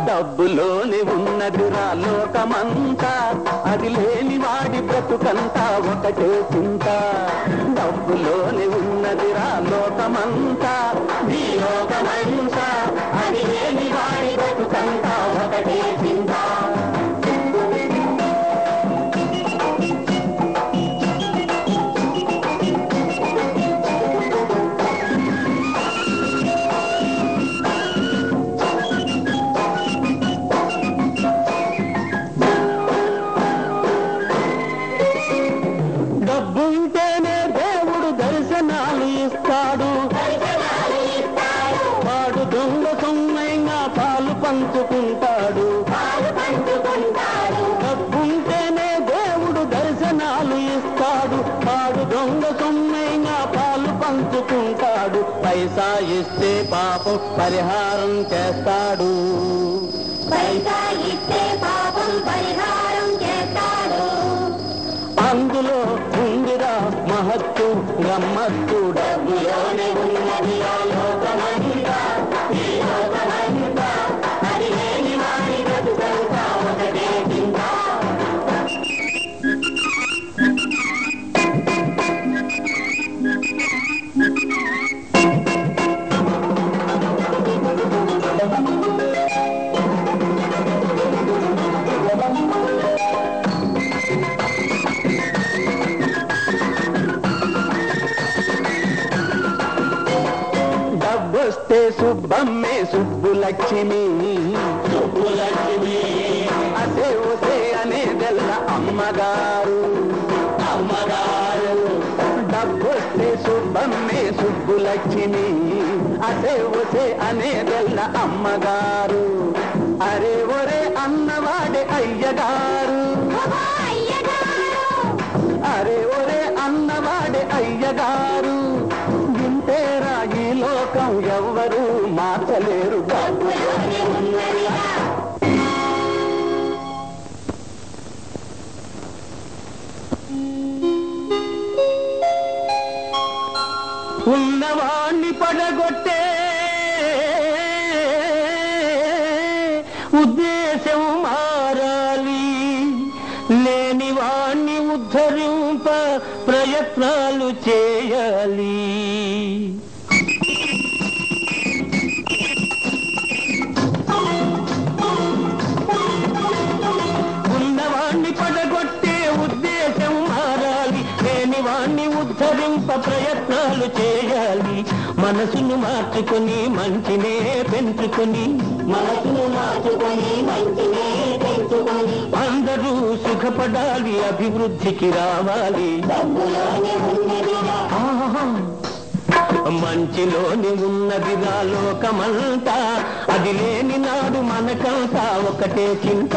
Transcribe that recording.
డబ్బులోని ఉన్నదిరా లోకమంతా, అది లేని వాడి బ్రతుకంతా ఒకటే చింత. డబ్బులోని ఉన్నదిరా లోకమంతా, ఈ లోకమంతా, అది లేని వాడి బ్రతుకంతా ఒకటే చింత. డబ్బుంటేనే దేవుడు దర్శనాలు ఇస్తాడు, వాడు దొంగ సొమ్మైనా పాలు పంచుకుంటాడు. డబ్బుంటేనే దేవుడు దర్శనాలు ఇస్తాడు, వాడు దొంగ సొమ్మైనా పాలు పంచుకుంటాడు. పైసా ఇస్తే పాపం పరిహారం చేస్తాడు, పైసా ఇస్తే పాపం పరిహారం చేస్తాడు. అందులో ఉందిరా మహత్తు గమ్మత్తు. డబ్బులోనే ఉన్నది ఆ లోకమంతా, ఈ లోకమంతా, అది లేని వాడి బ్రతుకంతా ఒకటే చింత. డబ్బొస్తే సుబ్బమ్మే సుబ్బులక్ష్మి, సుబ్బులక్ష్మి, అసే ఒసే అనేదెల్ల అమ్మగారు, అమ్మగారు. డబ్బొస్తే సుబ్బమ్మే సుబ్బులక్ష్మి, అసే ఒసే అనేదెల్ల అమ్మగారు. అరే ఒరే అన్నవాడే అయ్యగారు, అరే ఒరే అన్నవాడే అయ్యగారు. వింటేరా ఈ లోకం ఎవ్వరూ మార్చలేరు. ఉన్నవాణ్ణి పడగొట్టే ఉద్దేశం మారాలి, లేని వాణ్ణి ఉద్ధరింప ప్రయత్నాలు చేయాలి. ఉన్నవాణ్ణి పడగొట్టే ఉద్దేశం మారాలి, లేని వాణ్ణి ఉద్ధరింప ప్రయత్నాలు చేయాలి. మనసును మార్చుకొని మంచినే పెంచుకొని, మనసును మార్చుకొని మంచినే పెంచుకొని, అందరూ సుఖపడాలి, అభివృద్ధికి రావాలి. మంచిలోని ఉన్నదిగా లోకమంతా, అది లేని నాడు మనకంతా ఒకటే చింత.